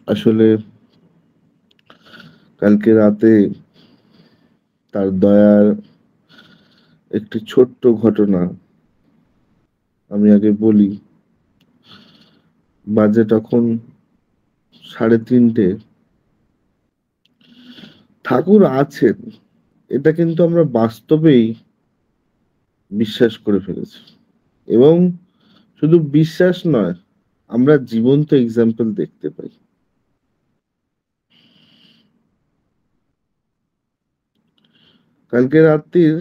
আসলে কালকে রাতে তার দয়ার একটি ছোট্ট ঘটনা আমি আগে বলি। বাজে তখন 3:30। ঠাকুর আছেন, এটা কিন্তু আমরা বাস্তবেই বিশ্বাস করে ফেলেছি, এবং শুধু বিশ্বাস নয়, আমরা জীবন্ত এক্সাম্পল দেখতে পাই। কালকে রাত্রির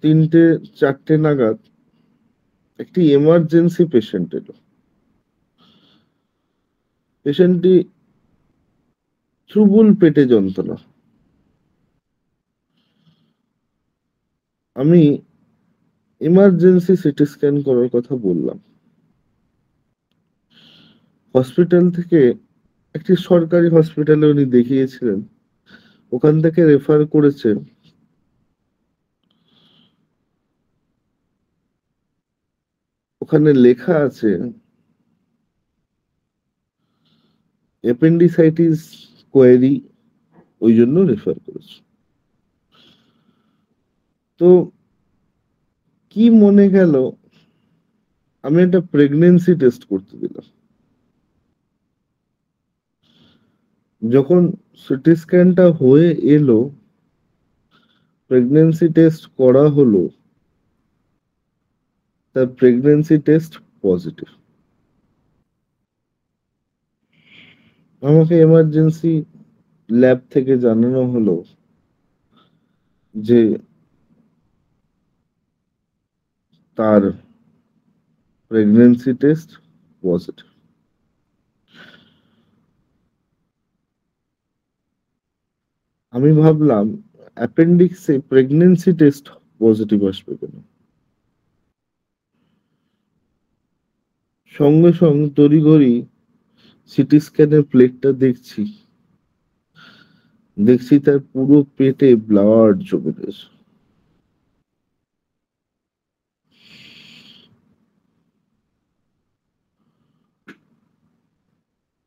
3:30-4টে নাগাদ একটি এমার্জেন্সি পেশেন্ট এলো। পেশেন্টটি ত্রিবল পেটে যন্ত্রণা। আমি ইমার্জেন্সি সিটি স্ক্যান করার কথা বললাম। হসপিটাল থেকে, একটি সরকারি হসপিটালে উনি দেখিয়েছিলেন, ওখান থেকে রেফার করেছে। ওখানে লেখা আছে অ্যাপেন্ডিসাইটিস কোয়েরি, ওই জন্য রেফার করেছে। তো কি মনে গেল, আমি একটা প্রেগনেন্সি টেস্ট করতে দিলাম। যখন সিটি স্ক্যানটা হয়ে এলো, প্রেগনেন্সি টেস্ট করা হলো, তার প্রেগনেন্সি টেস্ট পজিটিভ। আমাকে এমার্জেন্সি ল্যাব থেকে জানানো হলো যে তার প্রেগনেন্সি টেস্ট পজিটিভ। আমি ভাবলাম অ্যাপেন্ডিক্সে প্রেগনেন্সি টেস্ট পজিটিভ আসবে কেন। সঙ্গে সঙ্গে তড়িঘড়ি সিটি স্ক্যানের প্লেটটা দেখছি, তার পুরো পেটে ব্লাড জমে রয়েছে।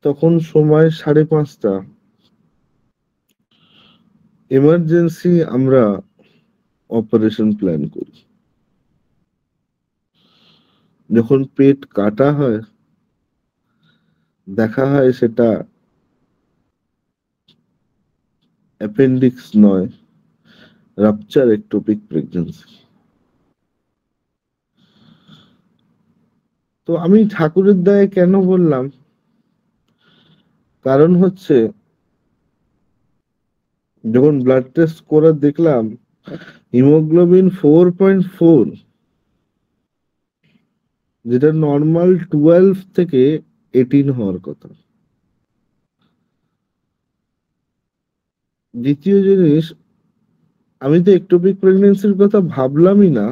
তখন সময় 5:30। এমার্জেন্সি আমরা অপারেশন প্ল্যান করি। যখন পেট কাটা হয়, দেখা হয় সেটা অ্যাপেন্ডিক্স নয়, রাপচার একটোপিক প্রেগন্যান্সি। তো আমি ঠাকুরের দয়ায় কেন বললাম, কারণ হচ্ছে যখন ব্লাড টেস্ট করে দেখলাম হিমোগ্লোবিন 4.4, যেটা নর্মাল 12 থেকে 18 হওয়ার কথা। দ্বিতীয় জিনিস, আমি তো একটোপিক প্রেগন্যান্সির কথা ভাবলামই না,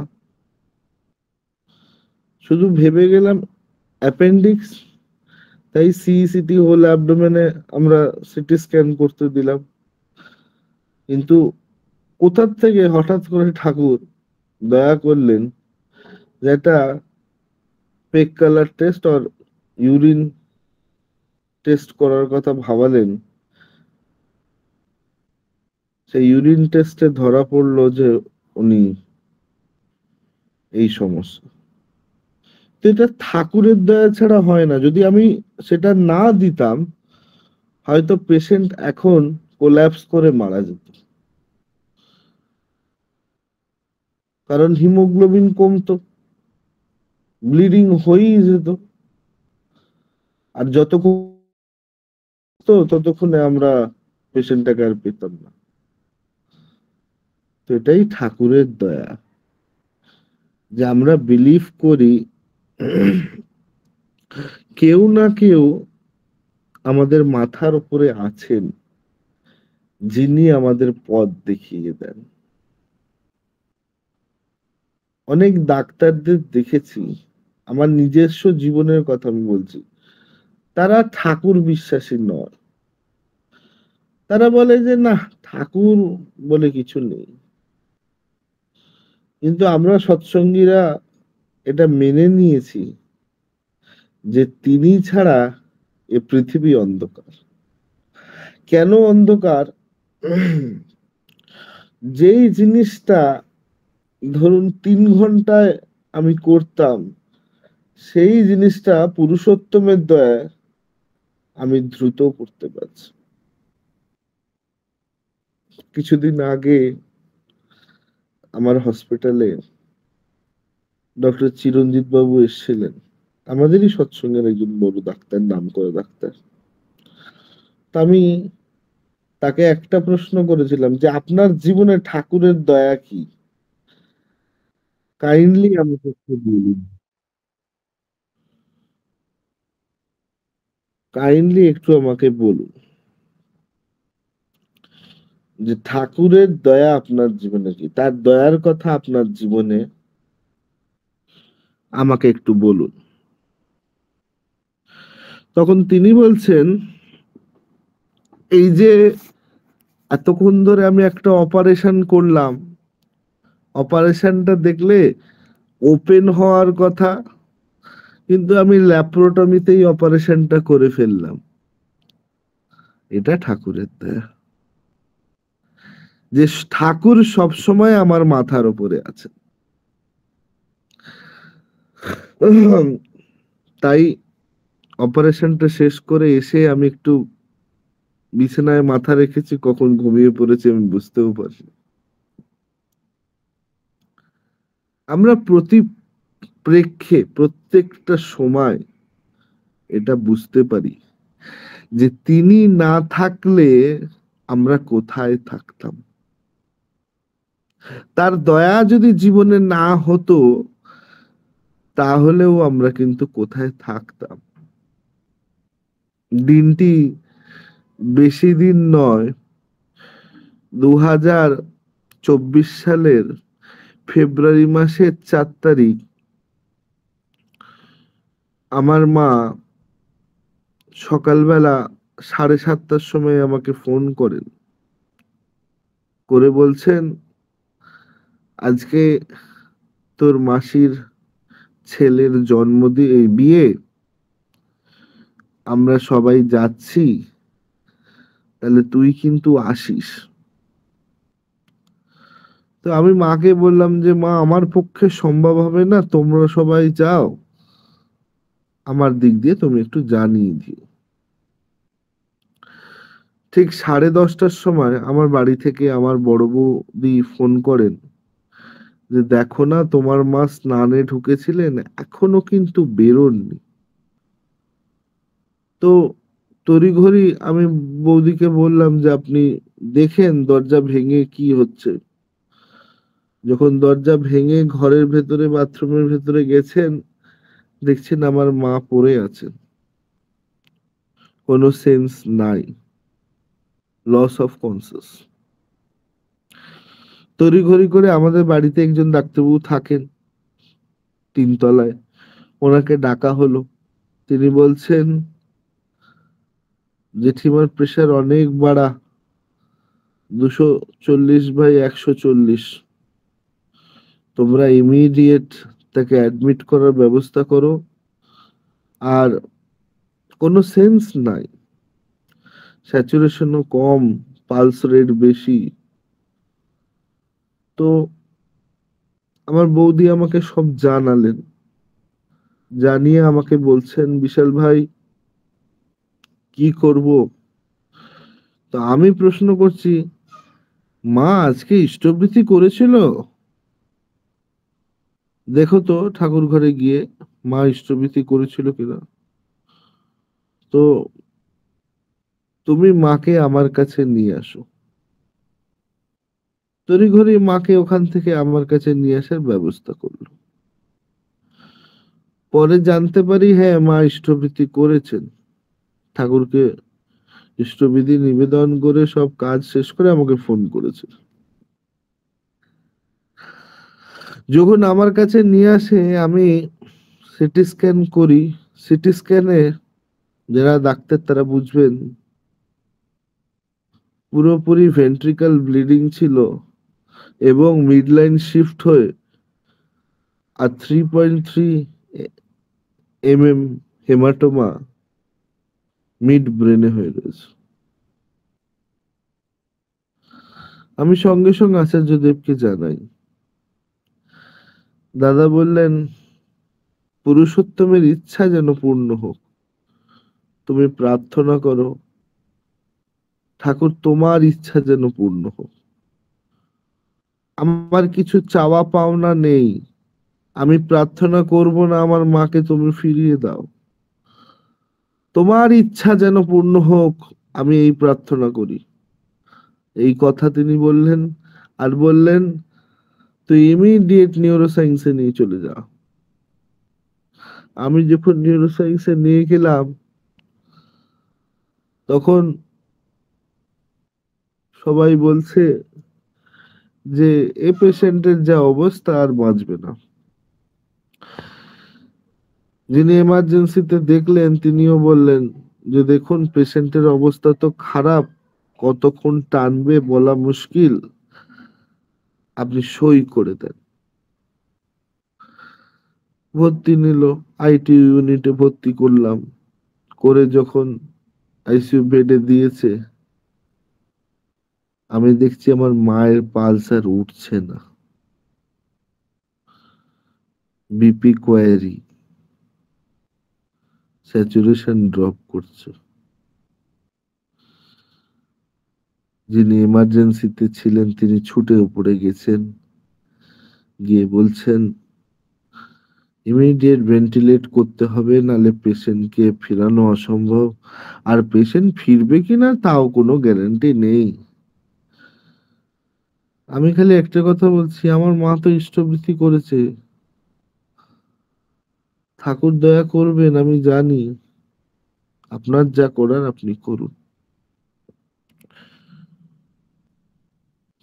শুধু ভেবে গেলাম অ্যাপেন্ডিক্স। তাই সিইসিটি হোল অ্যাবডোমেনে আমরা সিটি স্ক্যান করতে দিলাম। কিন্তু কোথার থেকে হঠাৎ করে ঠাকুর দয়া করলেন যে একটা পেক কালার টেস্ট আর ইউরিন টেস্ট করার কথা ভাবালেন। সেই ইউরিন টেস্টে ধরা পড়লো যে উনি এই সমস্যা। তো এটা ঠাকুরের দয়া ছাড়া হয় না। যদি আমি সেটা না দিতাম, হয়তো পেশেন্ট এখন কোল্যাপস করে মারা যেত। কারণ হিমোগ্লোবিন কমতো, ব্লিডিং হয়েই যেত, আর যত কমতো ততক্ষণে আমরা পেশেন্টটাকে আর পেতাম না। তো এটাই ঠাকুরের দয়া, যে আমরা বিলিভ করি কেউ না কেউ আমাদের মাথার উপরে আছেন, যিনি আমাদের পথ দেখিয়ে দেন। অনেক ডাক্তারদের দেখেছি, আমার নিজস্ব জীবনের কথা আমি বলছি, তারা ঠাকুর বিশ্বাসী নয়। তারা বলে যে না, ঠাকুর বলে কিছু নেই। কিন্তু আমরা সৎসঙ্গীরা এটা মেনে নিয়েছি যে তিনি ছাড়া এ পৃথিবী অন্ধকার। কেন অন্ধকার? যেই জিনিসটা ধরুন 3 ঘন্টায় আমি করতাম, সেই জিনিসটা পুরুষোত্তমের দয়ায় আমি দ্রুত করতে পারছি। কিছুদিন আগে আমার হসপিটালে ডক্টর চিরঞ্জিত বাবু এসেছিলেন, আমাদেরই সৎসঙ্গের একজন বড় ডাক্তার, নাম করে ডাক্তার। তা আমি তাকে একটা প্রশ্ন করেছিলাম যে আপনার জীবনে ঠাকুরের দয়া কি, কাইন্ডলি আমাকে একটু বলুন, কাইন্ডলি একটু আমাকে বলুন যে ঠাকুরের দয়া আপনার জীবনে কি, তার দয়ার কথা আপনার জীবনে আমাকে একটু বলুন। তখন তিনি বলছেন, এই যে এতক্ষণ ধরে আমি একটা অপারেশন করলাম, অপারেশনটা দেখলে ওপেন হওয়ার কথা, কিন্তু আমি ল্যাপ্রোটমিতেই অপারেশনটা করে ফেললাম। এটা ঠাকুরের দয়া, যে ঠাকুর সব সময় আমার মাথার উপরে আছে। তাই অপারেশনটা শেষ করে এসে আমি একটু বিছানায় মাথা রেখেছি, কখন ঘুমিয়ে পড়েছি আমি বুঝতেও পারি। আমরা প্রতি প্রেক্ষে প্রত্যেকটা সময় এটা বুঝতে পারি যে তিনি না থাকলে আমরা কোথায় থাকতাম। তার দয়া যদি জীবনে না হতো, তাহলেও আমরা কিন্তু কোথায় থাকতাম। দিনটি বেশি দিন নয়, 2024 সালের ফেব্রুয়ারি মাসের 4 তারিখ আমার মা সকালবেলা 7:30টার সময় আমাকে ফোন করেন, করে বলছেন, আজকে তোর মাসির ছেলের জন্মদিন, বিয়ে, আমরা সবাই যাচ্ছি, তাহলে তুই কিন্তু আসিস। তো আমি মাকে বললাম যে মা, আমার পক্ষে সম্ভব হবে না, তোমরা সবাই যাও, আমার দিক দিয়ে তুমি একটু জানিয়ে দিও। ঠিক 10:30টার সময় আমার বাড়ি থেকে আমার বড় বৌদি ফোন করেন যে দেখো না, তোমার মা স্নানে ঢুকেছিলেন, এখনো কিন্তু বেরোননি। তো তড়িঘড়ি আমি বৌদিকে বললাম যে আপনি দেখেন দরজা ভেঙে কি হচ্ছে। যখন দরজা ভেঙে ঘরের ভেতরে, বাথরুমের ভেতরে গেছেন, দেখছেন আমার মা পড়ে আছেন, কোনো সেন্স নাই, লস অফ কনসিয়াস। তড়িঘড়ি করে আমাদের বাড়িতে একজন ডাক্তারবাবু থাকেন 3 তলায়, ওনাকে ডাকা হলো। তিনি বলছেন, জেঠিমার প্রেশার অনেক বাড়া, 240/140, তোমরা ইমিডিয়েট তাকে অ্যাডমিট করার ব্যবস্থা করো। আর কোনো সেন্স নাই, স্যাচুরেশনও কম, পালস রেট বেশি। তো আমার বৌদি আমাকে সব জানালেন, জানিয়ে আমাকে বলছেন, বিশাল ভাই কি করব? তো আমি প্রশ্ন করছি, মা আজকে ইষ্টবৃতি করেছিল? দেখো তো ঠাকুর ঘরে গিয়ে মা ইষ্টবৃতি করেছিল কিনা। তো তুমি মাকে আমার কাছে নিয়ে আসো। তড়িঘড়ি মাকে ওখান থেকে আমার কাছে নিয়ে আসার ব্যবস্থা করলো। পরে জানতে পারি, হ্যাঁ, মা ইষ্টবৃতি করেছেন। ঠাকুরকে ইষ্টবিধি নিবেদন করে সব কাজ শেষ করে আমাকে ফোন করেছে। যখন আমার কাছে নিয়ে আসে, আমি সিটি স্ক্যান করি। সিটি স্ক্যানে যারা ডাক্তার তারা বুঝবেন, পুরোপুরি ভেন্ট্রিকাল ব্লিডিং ছিল এবং মিড লাইন শিফট হয়ে আর 3.3 mm হেমাটোমা মিড ব্রেনে হয়ে রয়েছে। আমি সঙ্গে সঙ্গে আচার্যদেবকে জানাই। দাদা বললেন, পুরুষোত্তমের ইচ্ছা যেন পূর্ণ হোক, তুমি প্রার্থনা করো ঠাকুর তোমার ইচ্ছা যেন পূর্ণ হোক। আমার কিছু চাওয়া পাওনা নেই, আমি প্রার্থনা করব না আমার মাকে তুমি ফিরিয়ে দাও, তোমার ইচ্ছা যেন পূর্ণ হোক, আমি এই প্রার্থনা করি। এই কথা তিনি বললেন, আর বললেন তুই ইমিডিয়েট নিউরো সায়েন্সে নিয়ে চলে যা। আমি যখন নিউরো সায়েন্সে নিয়ে গেলাম, তখন সবাই বলছে যে এ পেশেন্টের যা অবস্থা আর বাঁচবে না। যিনি এমার্জেন্সিতে দেখলেন তিনিও বললেন যে দেখুন পেশেন্টের অবস্থা তো খারাপ, কতক্ষণ টানবে বলা মুশকিল, আপনি সই করে দেন। ভর্তি নিল, আইটিইউ ইউনিটে ভর্তি করলাম। করে যখন আইসিইউ বেডে দিয়েছে, আমি দেখছি আমার মায়ের পালস আর উঠছে না, বিপি কোয়ারি, স্যাচুরেশন ড্রপ করছে। যিনি এমার্জেন্সিতে ছিলেন তিনি ছুটে উপরে গেছেন, গিয়ে বলছেন ইমিডিয়েট ভেন্টিলেট করতে হবে, নালে পেশেন্টকে ফেরানো অসম্ভব, আর পেশেন্ট ফিরবে কিনা তাও কোনো গ্যারান্টি নেই। আমি খালি একটা কথা বলছি, আমার মা তো ইষ্টবৃত্তি করেছে, ঠাকুর দয়া করবেন আমি জানি, আপনার যা করার আপনি করুন।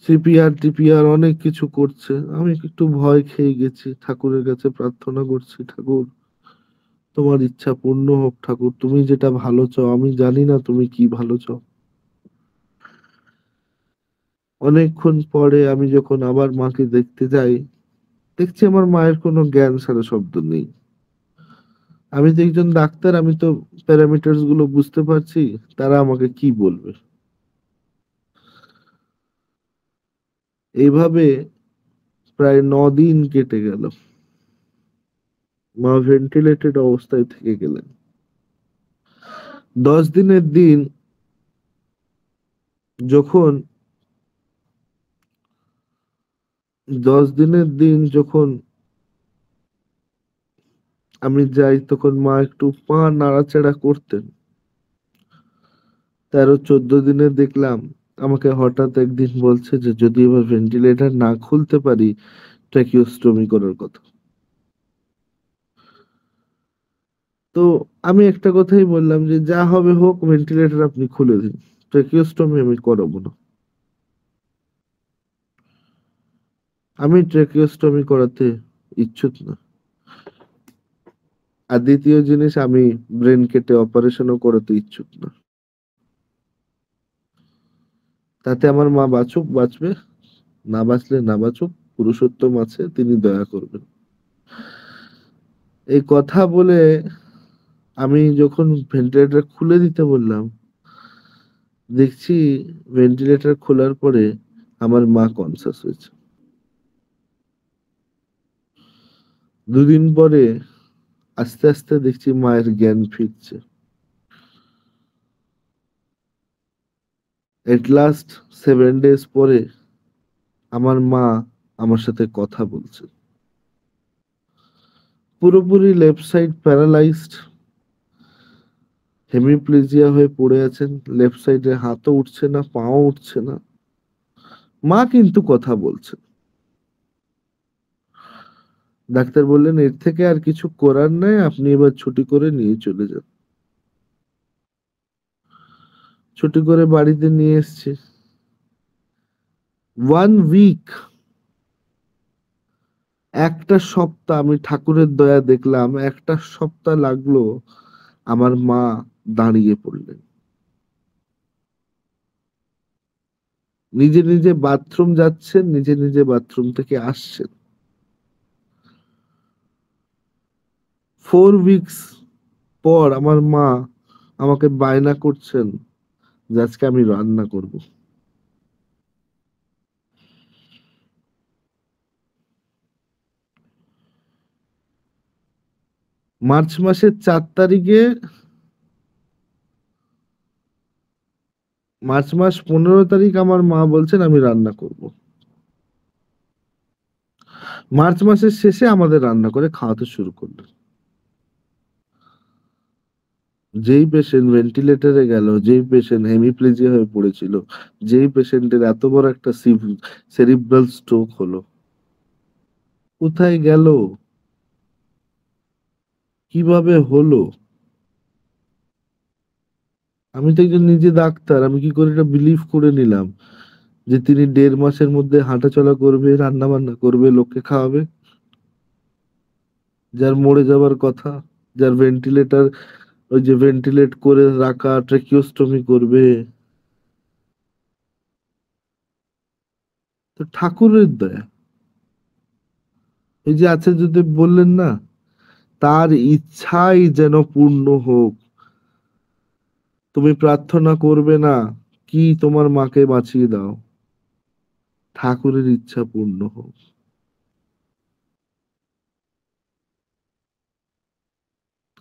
সিপিআর টিপিআর অনেক কিছু করছে, আমি একটু ভয় খেয়ে গেছি, ঠাকুরের কাছে প্রার্থনা করছি, ঠাকুর তোমার ইচ্ছা পূর্ণ হোক, ঠাকুর তুমি যেটা ভালো চাও, আমি জানি না তুমি কি ভালো চাও। অনেকক্ষণ পরে আমি যখন আবার মাকে দেখতে যাই, দেখছি আমার মায়ের কোনো জ্ঞান সারা শব্দ নেই। আমি তো একজন ডাক্তার, আমি তো প্যারামিটারস গুলো বুঝতে পারছি, তারা আমাকে কি বলবে। এইভাবে প্রায় 9 দিন কেটে গেল, মা ভেন্টিলেটেড অবস্থায় থেকে গেলেন। 10 দিনের দিন যখন 10 দিনের দিন যখন আমি যাই, তখন মা একটু পা নাড়াচাড়া করতেন। 13-14 দিনে দেখলাম আমাকে হঠাৎ একদিন বলছে যে যদি এবার ভেন্টিলেটর না খুলতে পারি, ট্র্যাকিওস্টোমি করার কথা। তো আমি একটা কথাই বললাম যে যা হবে হোক, ভেন্টিলেটর আপনি খুলে দিন, ট্র্যাকিওস্টোমি আমি করাবো না। আমি ট্র্যাকিওস্টোমি করাতে ইচ্ছুক না। আর দ্বিতীয় জিনিস, আমি ব্রেন কেটে অপারেশনও করাতে ইচ্ছুক না। তাতে আমার মা বাঁচুক বাঁচবে, না বাঁচলে না বাঁচুক, পুরুষোত্তম আছে, তিনি দয়া করবেন। এই কথা বলে আমি যখন ভেন্টিলেটর খুলে দিতে বললাম, দেখছি ভেন্টিলেটর খোলার পরে আমার মা কনসাস হয়েছে। 2 দিন পরে আস্তে আস্তে দেখছি মায়ের জ্ঞান ফিরছে। এট লাস্ট 7 ডেজ পরে আমার মা আমার সাথে কথা বলছে। পুরোপুরি লেফট সাইড প্যারালাইজড, হেমিপ্লেজিয়া হয়ে পড়ে আছেন, লেফট সাইডে হাতও উঠছে না, পাও উঠছে না, মা কিন্তু কথা বলছে। ডাক্তার বললেন এর থেকে আর কিছু করার নাই, আপনি এবার ছুটি করে নিয়ে চলে যান। ছুটি করে বাড়িতে নিয়ে এসেছি। 1 উইক, একটা সপ্তাহ আমি ঠাকুরের দয়া দেখলাম, একটা সপ্তাহ লাগলো, আমার মা দাঁড়িয়ে পড়লেন, নিজে নিজে বাথরুম যাচ্ছেন, নিজে নিজে বাথরুম থেকে আসছেন। 4 উইকস পর আমার মা আমাকে বায়না করছেন যে আজকে আমি রান্না করব। মার্চ মাসের 4 তারিখে, মার্চ মাস 15 তারিখ আমার মা বলছেন আমি রান্না করব। মার্চ মাসের শেষে আমাদের রান্না করে খাওয়াতে শুরু করলো। যেই পেশেন্ট ভেন্টিলেটরে গেল, যেই পেশেন্ট হেমিপ্লেজিয়া হয়ে পড়েছিল, যেই পেশেন্টের এত বড় একটা সেরিব্রাল স্ট্রোক হলো, কোথায় গেল, কিভাবে হলো? আমি তো একজন নিজে ডাক্তার, আমি কি করে এটা বিলিভ করে নিলাম যে তিনি 1.5 মাসের মধ্যে হাঁটাচলা করবে, রান্না বান্না করবে, লোককে খাওয়াবে? যার মরে যাবার কথা, যার ভেন্টিলেটর, ওই যে ভেন্টিলেট করে রাখা, ট্রেকিওস্টমি করবে, তো ঠাকুরের দয়া। এই যে আছে যদি বললেন না, তার ইচ্ছাই যেন পূর্ণ হোক। তুমি প্রার্থনা করবে না কি তোমার মাকে বাঁচিয়ে দাও, ঠাকুরের ইচ্ছা পূর্ণ হোক।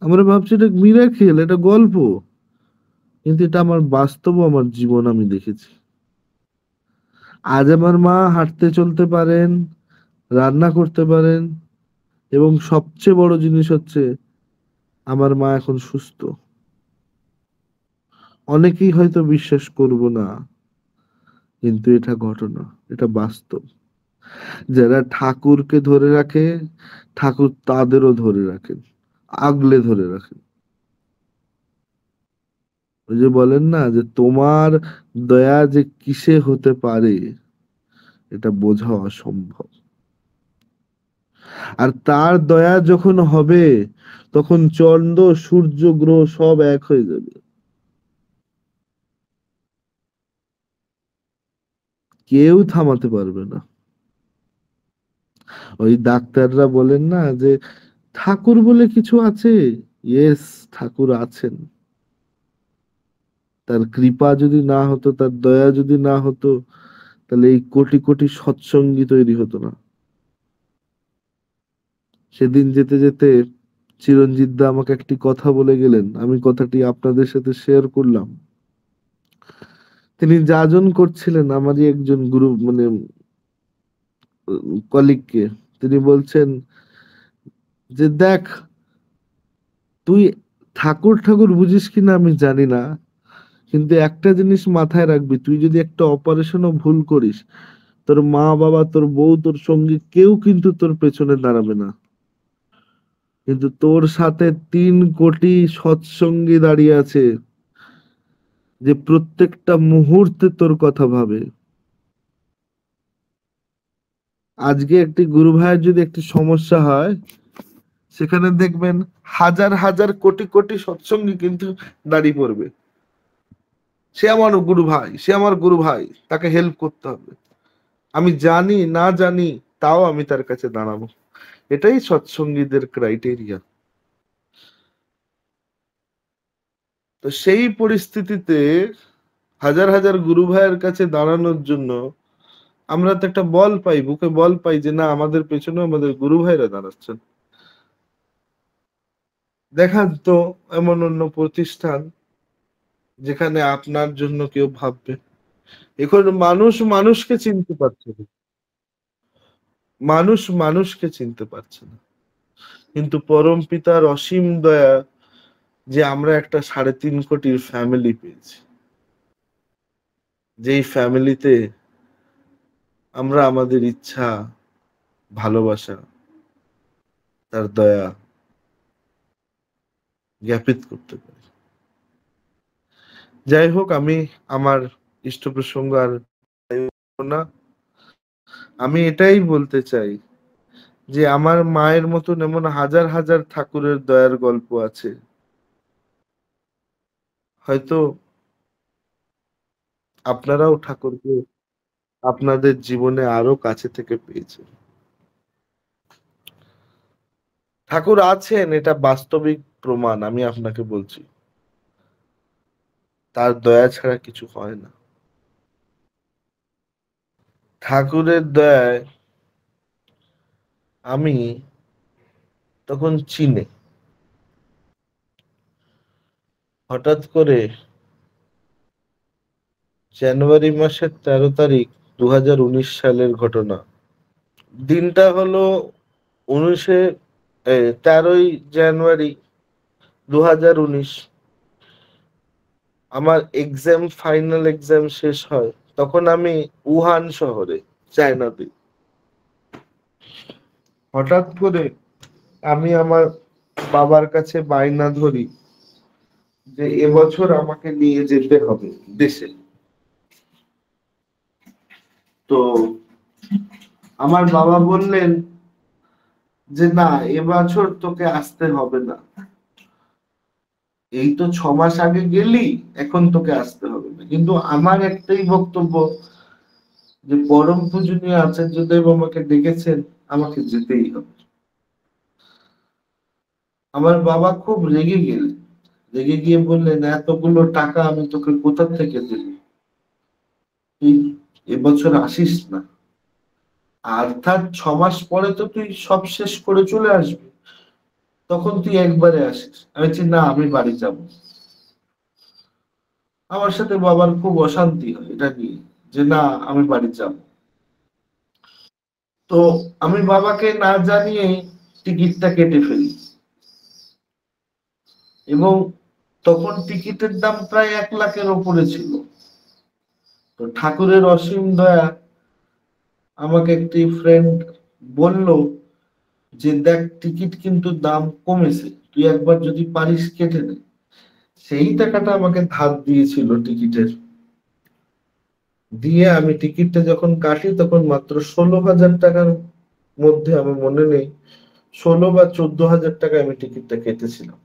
আমরা ভাবছি এটা মিরাকেল, এটা গল্প, কিন্তু এটা আমার বাস্তব, আমার জীবন আমি দেখেছি। আজ আমার মা হাঁটতে চলতে পারেন, রান্না করতে পারেন, এবং সবচেয়ে বড় জিনিস হচ্ছে আমার মা এখন সুস্থ। অনেকেই হয়তো বিশ্বাস করব না, কিন্তু এটা ঘটনা, এটা বাস্তব। যারা ঠাকুরকে ধরে রাখে, ঠাকুর তাদেরও ধরে রাখেন, আগলে ধরে রাখেন। ওই যে বলেন না যে তোমার দয়া যে কিসে হতে পারে, এটা বোঝা অসম্ভব। আর তার দয়া যখন হবে, তখন চন্দ্র সূর্য গ্রহ সব এক হয়ে যাবে, কেউ থামাতে পারবে না। ওই ডাক্তাররা বলেন না যে ঠাকুর বলে কিছু আছে। ইয়েস, ঠাকুর আছেন। তার কৃপা যদি না হতো, তার দয়া যদি না হতো, তাহলে এই কোটি কোটি সৎসঙ্গী তৈরি হতো না। সেদিন যেতে যেতে চিরঞ্জিত দা আমাকে একটি কথা বলে গেলেন, আমি কথাটি আপনাদের সাথে শেয়ার করলাম। তিনি যাজন করছিলেন আমারই একজন গুরু, মানে কলিগকে। তিনি বলছেন যে দেখ, তুই ঠাকুর ঠাকুর বুঝিস কিনা আমি জানি না, কিন্তু একটা জিনিস মাথায় রাখবি, তুই যদি একটা অপারেশনও ভুল করিস, তোর মা বাবা, তোর বউ, তোর সঙ্গী কেউ কিন্তু তোর পেছনে দাঁড়াবে না, কিন্তু তোর সাথে 3 কোটি সৎসঙ্গী দাঁড়িয়ে আছে, যে প্রত্যেকটা মুহূর্তে তোর কথা ভাবে। আজকে একটি গুরু ভাইয়ের যদি একটি সমস্যা হয়, সেখানে দেখবেন হাজার হাজার কোটি কোটি সৎসঙ্গী কিন্তু দাঁড়িয়ে পড়বে। সে আমার গুরু ভাই, সে আমার গুরু ভাই, তাকে হেল্প করতে হবে, আমি জানি না জানি, তাও আমি তার কাছে দাঁড়াবো। এটাই সৎসঙ্গীদের ক্রাইটেরিয়া। তো সেই পরিস্থিতিতে হাজার হাজার গুরু ভাইয়ের কাছে দাঁড়ানোর জন্য আমরা তো একটা বল পাই, বুকে বল পাই যে না, আমাদের পেছনে আমাদের গুরু ভাইরা দাঁড়াচ্ছেন। দেখান তো এমন অন্য প্রতিষ্ঠান যেখানে আপনার জন্য কেউ ভাববে। এখন মানুষ মানুষকে চিনতে পারছে না, মানুষ মানুষকে চিনতে পারছে না, কিন্তু পরম পিতার অসীম দয়া যে আমরা একটা 3.5 কোটির ফ্যামিলি পেয়েছি, যেই ফ্যামিলিতে আমরা আমাদের ইচ্ছা, ভালোবাসা, তার দয়া জ্ঞাপিত করতে পারি। যাই হোক, আমি আমার ইষ্ট প্রসঙ্গ আর না, আমি এটাই বলতে চাই যে আমার মায়ের মতন এমন হাজার হাজার ঠাকুরের দয়ার গল্প আছে, হয়তো আপনারাও ঠাকুরকে আপনাদের জীবনে আরো কাছে থেকে পেয়েছেন। ঠাকুর আছেন, এটা বাস্তবিক প্রমাণ, আমি আপনাকে বলছি। তার দয়া ছাড়া কিছু হয় না। ঠাকুরের দয়ায় আমি তখন চীনে, হঠাৎ করে জানুয়ারি মাসের 13 তারিখ 2019 সালের ঘটনা। দিনটা হলো উনিশে 13ই জানুয়ারি 2019। আমার ফাইনাল এক্সাম শেষ হয়। তখন আমি উহান শহরে, চায়নাতে। হঠাৎ করে আমি আমার বাবার কাছে বায়না ধরি যে এবছর আমাকে নিয়ে যেতে হবে দেশে। তো আমার বাবা বললেন যে না, এবছর তোকে আসতে হবে না, এই তো 6 মাস আগে গেলি, এখন তোকে আসতে হবে না। কিন্তু আমার একটাই বক্তব্য যে পরম পূজনীয় আচার্যদেব আমাকে ডেকেছেন, আমাকে যেতেই হবে। আমার বাবা খুব রেগে গেলেন, রেগে গিয়ে বললেন এতগুলো টাকা আমি তোকে কোথা থেকে দেব, তুই এবছর আসিস না, অর্থাৎ 6 মাস পরে তো তুই সব শেষ করে চলে আসবি, তখন তুই একবারে আসিস। আমি বলছি না, আমি বাড়ি যাব। আমার সাথে বাবার খুব অশান্তি হয় এটা নিয়ে, যে না, আমি বাড়ি যাব। তো আমি বাবাকে না জানিয়ে টিকিটটা কেটে ফেলি, এবং তখন টিকিটের দাম প্রায় 1 লাখের ওপরে ছিল। তো ঠাকুরের অসীম দয়া, আমাকে একটি ফ্রেন্ড বলল যে দেখ, টিকিট কিন্তু দাম কমেছে, তুই একবার যদি পারিস কেটে নে। সেই টাকাটা আমাকে ধার দিয়েছিল টিকিটের, দিয়ে আমি টিকিটটা যখন কাটি তখন মাত্র 16,000 টাকার মধ্যে, আমার মনে নেই, 16 বা 14 হাজার টাকা আমি টিকিটটা কেটেছিলাম।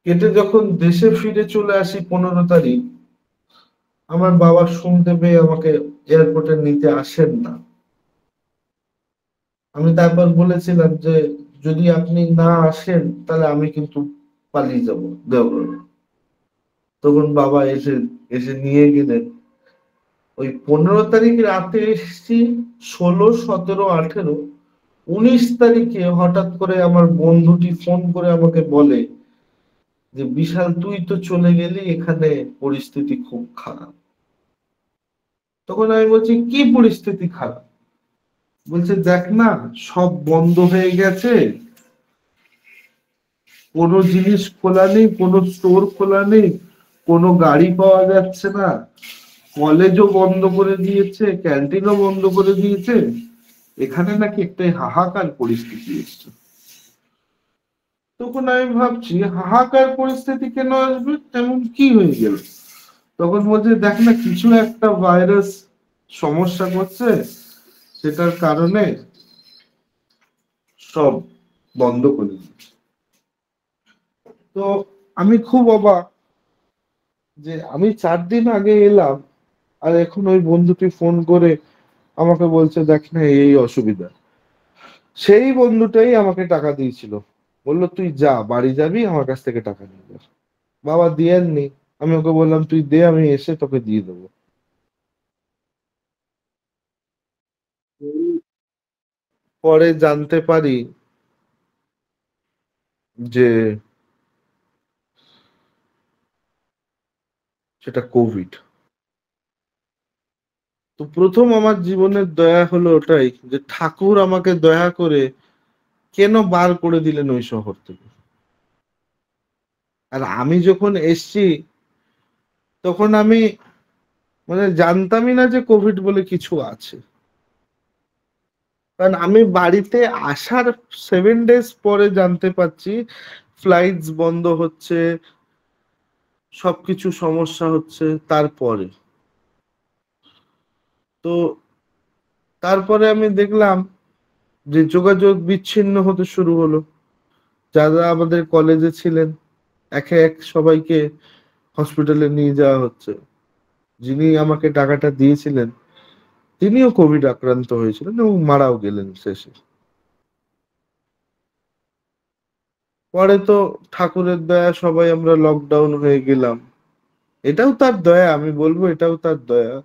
কেটে যখন দেশে ফিরে চলে আসি 15 তারিখ, আমার বাবা শুনতে পেয়ে আমাকে এয়ারপোর্টে নিতে আসেন না। আমি তারপর বলেছিলাম যে যদি আপনি না আসেন তাহলে আমি কিন্তু পালিয়ে যাব দেওঘরে। তখন বাবা এসে এসে নিয়ে গেলেন। ওই 15 তারিখ রাতে এসেছি, 16, 17, 18, 19 তারিখে হঠাৎ করে আমার বন্ধুটি ফোন করে আমাকে বলে যে বিশাল, তুই তো চলে গেলি, এখানে পরিস্থিতি খুব খারাপ। তখন আমি বলছি কি পরিস্থিতি খারাপ? বলছে দেখ না, সব বন্ধ হয়ে গেছে, কোনো জিনিস খোলা নেই, কোনো স্টোর খোলা নেই, কোনো গাড়ি পাওয়া যাচ্ছে না, কলেজও বন্ধ করে দিয়েছে, ক্যান্টিনও বন্ধ করে দিয়েছে, এখানে নাকি একটা হাহাকার পরিস্থিতি এসছে। তখন আমি ভাবছি হাহাকার পরিস্থিতি কেন আসবে, তেমন কি হয়ে গেল? তখন বলছে দেখ না, কিছু একটা ভাইরাস সমস্যা করছে, সেটার কারণে সব বন্ধ করে দিচ্ছে। তো আমি খুব অবাক যে আমি 4 দিন আগে এলাম, আর এখন ওই বন্ধুটি ফোন করে আমাকে বলছে দেখ না, এই অসুবিধা। সেই বন্ধুটাই আমাকে টাকা দিয়েছিল, বললো তুই যা, বাড়ি যাবি, আমার কাছ থেকে টাকা নিয়ে যা। বাবা দিয়েননি। আমি ওকে বললাম তুই দে, আমি এসে তোকে দিয়ে দেবো। পরে জানতে পারি যে সেটা কোভিড। তো প্রথম আমার জীবনের দয়া হলো ওটাই, যে ঠাকুর আমাকে দয়া করে কেন বার করে দিলেন ওই শহর থেকে। আর আমি যখন এসছি তখন আমি মানে জানতামই না যে কোভিড বলে কিছু আছে। কারণ আমি বাড়িতে আসার 7 ডেজ পরে জানতে পারছি ফ্লাইটস বন্ধ হচ্ছে, সবকিছু সমস্যা হচ্ছে। তারপরে তো তারপরে আমি দেখলাম যে যোগাযোগ বিচ্ছিন্ন হতে শুরু হলো। যারা আমাদের কলেজে ছিলেন, একে এক সবাইকে হসপিটালে নিয়ে যাওয়া হচ্ছে। যিনি আমাকে টাকাটা দিয়েছিলেন তিনিও কোভিড আক্রান্ত হয়েছিলেন এবং মারাও গেলেন শেষে। পরে তো ঠাকুরের দয়া সবাই আমরা লকডাউন হয়ে গেলাম। এটাও তার দয়া, আমি বলবো এটাও তার দয়া।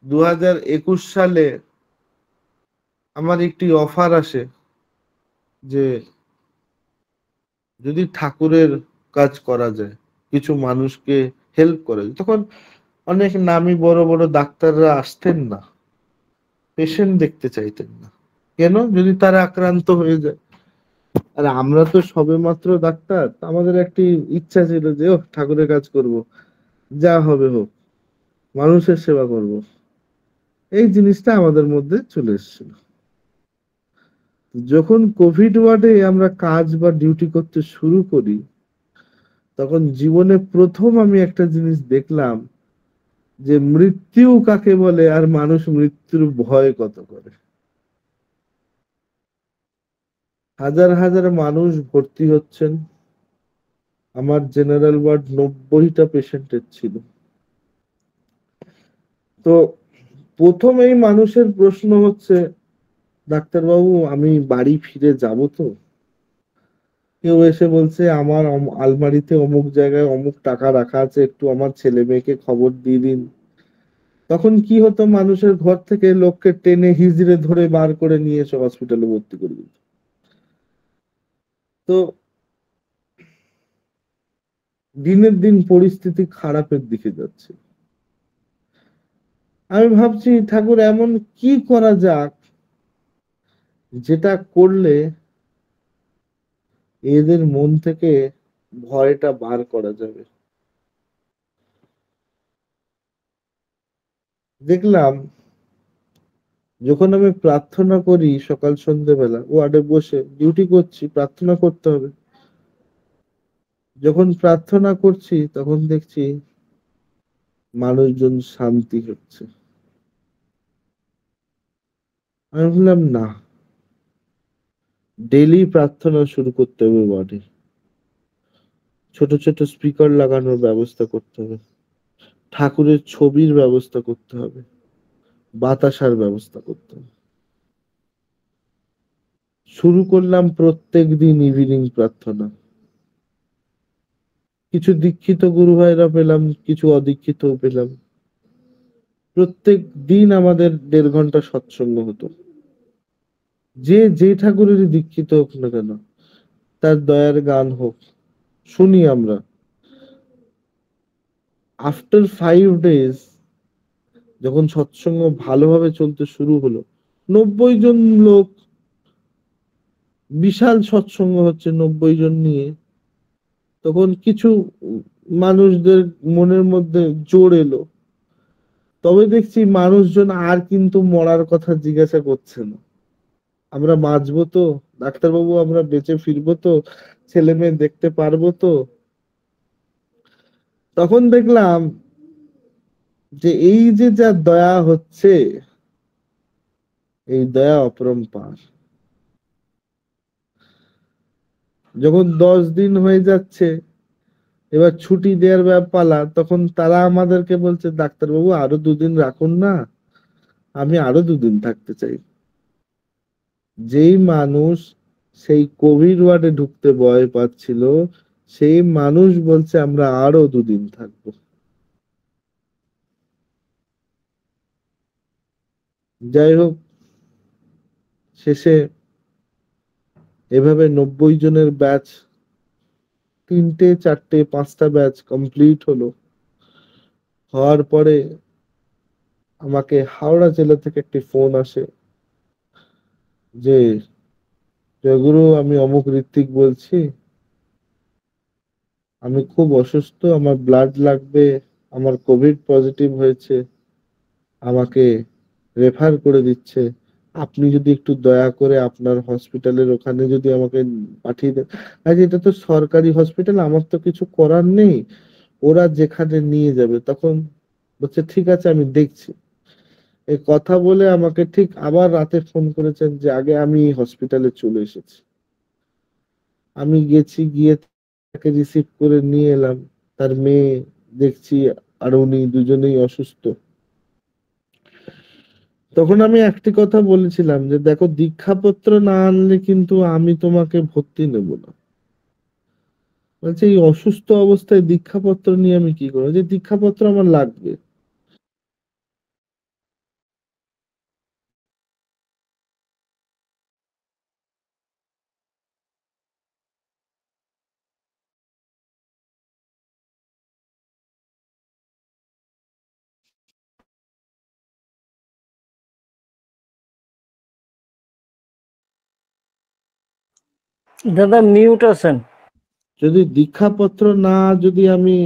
2021 সালে আমার একটি অফার আসে যে যদি ঠাকুরের কাজ করা যায়, কিছু মানুষকে হেল্প করা যায়, তখন অনেক নামি বড় বড় ডাক্তাররা আসতেন না, পেশেন্ট দেখতে চাইতেন না। কেন? যদি তারা আক্রান্ত হয়ে যায়। আর আমরা তো সবেমাত্র ডাক্তার, আমাদের একটি ইচ্ছা ছিল যে ও ঠাকুরের কাজ করব, যা হবে হোক, মানুষের সেবা করব। এই জিনিসটা আমাদের মধ্যে চলে এসেছিল। যখন কোভিড ওয়ার্ডে আমরা কাজ বা ডিউটি করতে শুরু করি, তখন জীবনে প্রথম আমি একটা জিনিস দেখলাম, যে মৃত্যু কাকে বলে আর মানুষ মৃত্যুর ভয় কত করে। হাজার হাজার মানুষ ভর্তি হচ্ছেন, আমার জেনারেল ওয়ার্ড 90টা পেশেন্টের ছিল। তো প্রথম এই মানুষের প্রশ্ন হচ্ছে, ডাক্তারবাবু আমি বাড়ি ফিরে যাব তো? কেউ এসে বলছে আমার আলমারিতে অমুক জায়গায় অমুক টাকা রাখা আছে, একটু আমার ছেলে মেয়েকে খবর দিয়ে দিন। তখন কি হতো, মানুষের ঘর থেকে লোককে টেনে হিজড়ে ধরে বার করে নিয়ে এসে হসপিটালে ভর্তি করে দিত। তো দিনের দিন পরিস্থিতি খারাপের দিকে যাচ্ছে। আমি ভাবছি ঠাকুর এমন কি করা যাক, যেটা করলে এদের মন থেকে ভয়টা বার করা যাবে। দেখলাম যখন আমি প্রার্থনা করি সকাল সন্ধ্যেবেলা, ওয়ার্ডে বসে ডিউটি করছি, প্রার্থনা করতে হবে, যখন প্রার্থনা করছি তখন দেখছি মানুষজন শান্তি হচ্ছে। আমি বললাম না, ডেলি প্রার্থনা শুরু করতে হবে ওয়ার্ডে, ছোট ছোট স্পিকার লাগানোর ব্যবস্থা করতে হবে, ঠাকুরের ছবির ব্যবস্থা করতে হবে, বাতাসার ব্যবস্থা করতে হবে। শুরু করলাম প্রত্যেক দিন ইভিনিং প্রার্থনা। কিছু দীক্ষিত গুরু ভাইরা পেলাম, কিছু অদীক্ষিতও পেলাম। প্রত্যেক দিন আমাদের 1.5 ঘন্টা সৎসঙ্গ হতো। যে যে ঠাকুরেরই দীক্ষিত হোক না কেন, তার দয়ার গান হোক, শুনি আমরা। আফটার 5 ডেজ, যখন সৎসঙ্গ ভালোভাবে চলতে শুরু হলো, 90 জন লোক, বিশাল সৎসঙ্গ হচ্ছে 90 জন নিয়ে, তখন কিছু মানুষদের মনের মধ্যে জোর এলো। তবে দেখছি মানুষজন আর কিন্তু মরার কথা জিজ্ঞাসা করছে না, আমরা বাঁচবো তো, ডাক্তারবাবু আমরা বেঁচে ফিরবো তো, ছেলে মেয়ে দেখতে পারবো তো। তখন দেখলাম যে এই যে যা দয়া হচ্ছে, এই দয়া অপরম্পার। যখন 10 দিন হয়ে যাচ্ছে, এবার ছুটি দেওয়ার পালা, তখন তারা আমাদেরকে বলছে ডাক্তারবাবু আরো 2 দিন রাখুন না, আমি আরো 2 দিন থাকতে চাই। যেই মানুষ সেই কোভিড ওয়ার্ডে ঢুকতে ভয় পাচ্ছিল, সেই মানুষ বলছে আমরা আরো 2 দিন থাকবো। যাই হোক, শেষে এভাবে 90 জনের ব্যাচ, 3টে 4টে 5টা ব্যাচ কমপ্লিট হলো। হওয়ার পরে আমাকে হাওড়া জেলা থেকে একটি ফোন আসে যে জয়গুরু আমি অমুক ঋত্বিক বলছি, আমি খুব অসুস্থ, আমার ব্লাড লাগবে, আমার কোভিড পজিটিভ হয়েছে, আমাকে রেফার করে দিচ্ছে, আপনি যদি একটু দয়া করে আপনার হসপিটালের ওখানে যদি আমাকে পাঠিয়ে দেন। আজ এটা তো সরকারি হসপিটাল, আমার তো কিছু করার নেই, ওরা যেখানে নিয়ে যাবে। তখন বলছে ঠিক আছে আমি দেখছি। এই কথা বলে আমাকে ঠিক আবার রাতে ফোন করেছেন যে আগে আমি হসপিটালে চলে এসেছি। আমি গেছি, গিয়ে তাকে রিসিভ করে নিয়ে এলাম। তার মেয়ে দেখছি, আর উনি দুজনেই অসুস্থ। তখন আমি একটি কথা বলেছিলাম যে দেখো, দীক্ষাপত্র না আনলে কিন্তু আমি তোমাকে ভর্তি নেব না। বলছে এই অসুস্থ অবস্থায় দীক্ষাপত্র নিয়ে আমি কি করবো? যে দীক্ষাপত্র আমার লাগবে। দাদা মিউট আছেন। যদি দীক্ষাপত্র না যদি আমি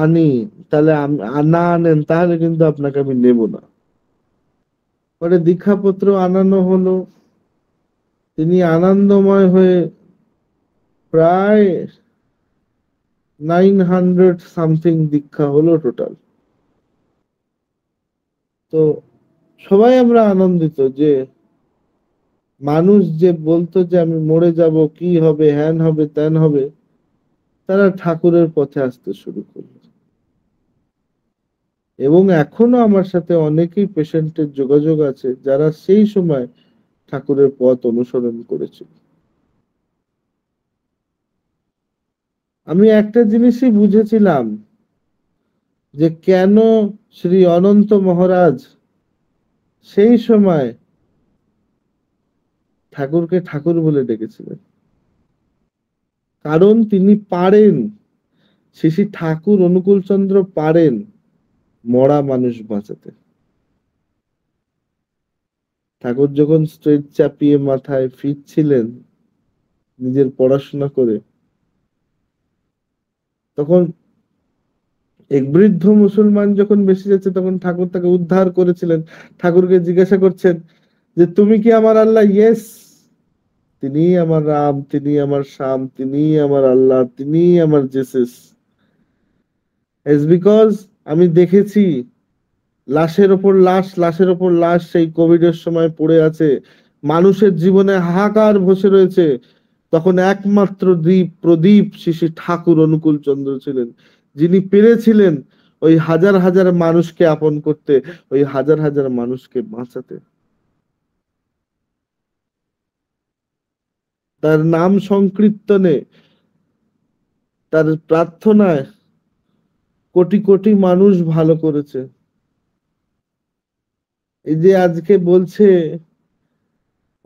আনি, তাহলে না আনেন, তাহলে কিন্তু আপনাকে আমি নেব না। পরে দীক্ষাপত্র আনানো হলো, তিনি আনন্দময় হয়ে প্রায় 900 সামথিং দীক্ষা হলো টোটাল। তো সবাই আমরা আনন্দিত যে মানুষ যে বলতো যে আমি মরে যাব, কি হবে, হ্যান হবে, ত্যান হবে, তারা ঠাকুরের পথে আসতে শুরু করলো। এবং এখনো আমার সাথে অনেকেই পেশেন্টের যোগাযোগ আছে যারা সেই সময় ঠাকুরের পথ অনুসরণ করেছিল। আমি একটা জিনিসই বুঝেছিলাম, যে কেন শ্রী অনন্ত মহারাজ সেই সময় ঠাকুরকে ঠাকুর বলে ডেকেছিলেন। কারণ তিনি পারেন, শ্রী শ্রী ঠাকুর অনুকূলচন্দ্র পারেন মরা মানুষ বাঁচাতে। ঠাকুর যখন স্ট্রেট চাপিয়ে মাথায় ফিরছিলেন নিজের পড়াশোনা করে, তখন এক বৃদ্ধ মুসলমান যখন বেঁচে যাচ্ছে, তখন ঠাকুর তাকে উদ্ধার করেছিলেন। ঠাকুরকে জিজ্ঞাসা করছেন যে তুমি কি আমার আল্লাহ? ইয়েস, তিনি আমার রাম, তিনি আমার শ্যাম, তিনি আমার আল্লাহ, তিনি আমার জেসাস। ইটস বিকজ আমি দেখেছি লাশের ওপর লাশ, লাশের ওপর লাশ সেই কোভিড এর সময় পড়ে আছে, মানুষের জীবনে হাহাকার বসে রয়েছে। তখন একমাত্র দ্বীপ প্রদীপ শ্রী ঠাকুর অনুকূল চন্দ্র ছিলেন, যিনি পেরেছিলেন ওই হাজার হাজার মানুষকে আপন করতে, ওই হাজার হাজার মানুষকে বাঁচাতে। তার নাম সংকীর্তনে, তার প্রার্থনায় কোটি কোটি মানুষ ভালো করেছে। এই যে আজকে বলছে,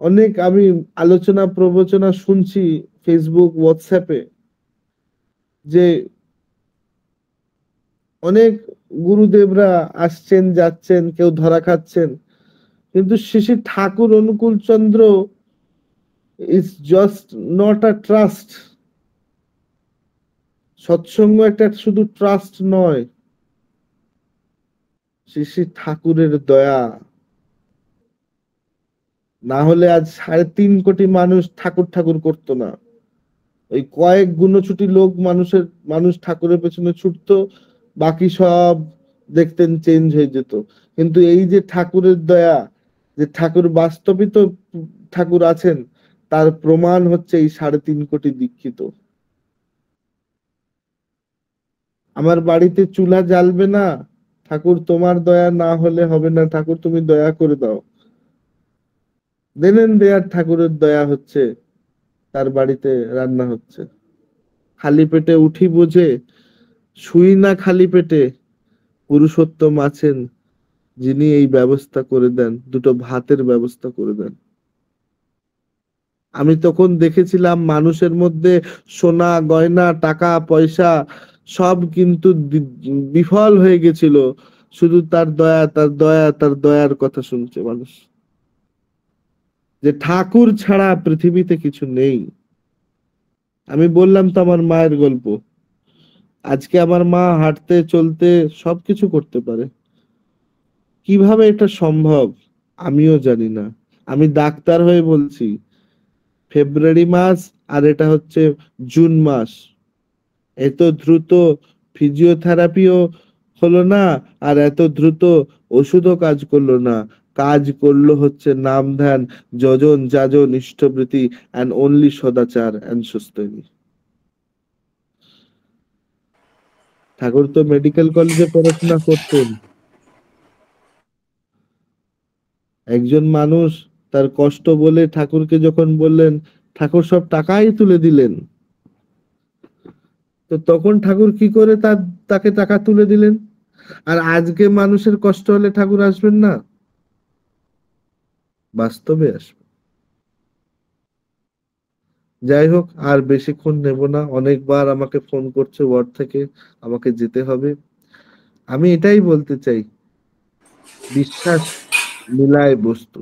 অনেক আমি আলোচনা প্রবচনা শুনছি ফেসবুক হোয়াটসঅ্যাপে, যে অনেক গুরুদেবরা আসছেন যাচ্ছেন, কেউ ধরা খাচ্ছেন, কিন্তু Shri Thakur Anukul Chandra is just not a trust. Satsang একটা শুধু ট্রাস্ট নয়, শ্রী ঠাকুরের দয়া। না হলে আজ 3.5 কোটি মানুষ ঠাকুর ঠাকুর করতো না। ওই কয়েক গুণছুটি লোক মানুষ ঠাকুরের পেছনে ছুটতো, বাকি সব দেখতেন চেঞ্জ হয়ে যেত। কিন্তু এই যে ঠাকুরের দয়া, যে ঠাকুর বাস্তবিক তো ঠাকুর আছেন, তার প্রমাণ হচ্ছে এই 3.5 কোটি দীক্ষিত। আমার বাড়িতে চুলা জ্বালবে না, ঠাকুর তোমার দয়া না হলে হবে না, ঠাকুর তুমি দয়া করে দাও। দেন দেয়ার ঠাকুরের দয়া হচ্ছে, তার বাড়িতে রান্না হচ্ছে। খালি পেটে উঠি বুঝে, শুই না খালি পেটে, পুরুষোত্তম আছেন যিনি এই ব্যবস্থা করে দেন, দুটো ভাতের ব্যবস্থা করে দেন। আমি তখন দেখেছিলাম মানুষের মধ্যে সোনা গয়না টাকা পয়সা সব কিন্তু বিফল হয়ে গেছিল, শুধু তার দয়া, তার দয়া, তার দয়ার কথা শুনছে মানুষ, যে ঠাকুর ছাড়া পৃথিবীতে কিছু নেই। আমি বললাম তো আমার মায়ের গল্প। আজকে আমার মা হাঁটতে চলতে সবকিছু করতে পারে, কিভাবে এটা সম্ভব আমিও জানি না। আমি ডাক্তার হয়ে বলছি, ফেব্রুয়ারি মাস আর এটা হচ্ছে জুন মাস, এত দ্রুত ফিজিওথেরাপিও হলো না, আর এত দ্রুত ওষুধও কাজ করলো না। কাজ করলো হচ্ছে নাম ধ্যান, যজন যাজন ইষ্টবৃতি, অ্যান্ড অনলি সদাচার অ্যান্ড সুস্থনি। ঠাকুর তো মেডিকেল কলেজে পড়াশোনা করতেন। একজন মানুষ তার কষ্ট বলে ঠাকুরকে যখন বললেন, ঠাকুর সব টাকাই তুলে দিলেন। তো তখন ঠাকুর কি করে তাকে টাকা তুলে দিলেন? আর আজকে মানুষের কষ্ট হলে ঠাকুর আসবেন না? বাস্তবে আসবে। যাই হোক, আর বেশিক্ষণ নেব না, অনেকবার আমাকে ফোন করছে ওয়ার্ড থেকে, আমাকে যেতে হবে। আমি এটাই বলতে চাই, বিশ্বাস মিলায় বস্তু।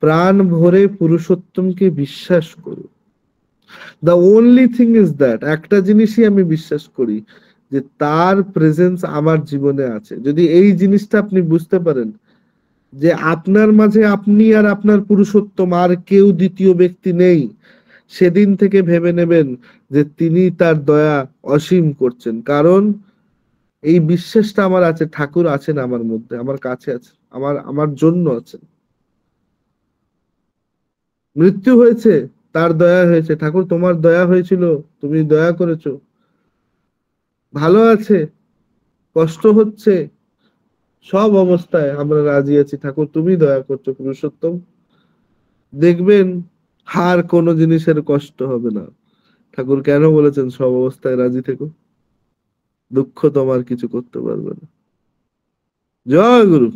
প্রাণ ভরে পুরুষোত্তমকে বিশ্বাস করো। The only thing is that, একটা জিনিসই আমি বিশ্বাস করি, যে তার প্রেজেন্স আমার জীবনে আছে। যদি এই জিনিসটা আপনি বুঝতে পারেন, যে আপনার মাঝে আপনি আর আপনার পুরুষোত্তম, আর কেউ দ্বিতীয় ব্যক্তি নেই, সেদিন থেকে ভেবে নেবেন যে তিনি তার দয়া অসীম করছেন। কারণ এই বিশ্বাসটা আমার আছে, ঠাকুর আছেন আমার মধ্যে, আমার কাছে আছে, আমার আমার জন্য আছেন। মৃত্যু হয়েছে, তার দয়া হয়েছে। ঠাকুর তোমার দয়া হয়েছিল, তুমি দয়া করেছো। ভালো আছে, কষ্ট হচ্ছে, সব অবস্থায় আমরা রাজি আছি, ঠাকুর তুমি দয়া করছো পুরুষোত্তম। দেখবেন আর কোনো জিনিসের কষ্ট হবে না। ঠাকুর কেন বলেছেন সব অবস্থায় রাজি থেকো? দুঃখ তোমার কিছু করতে পারবে না। জয় গুরু।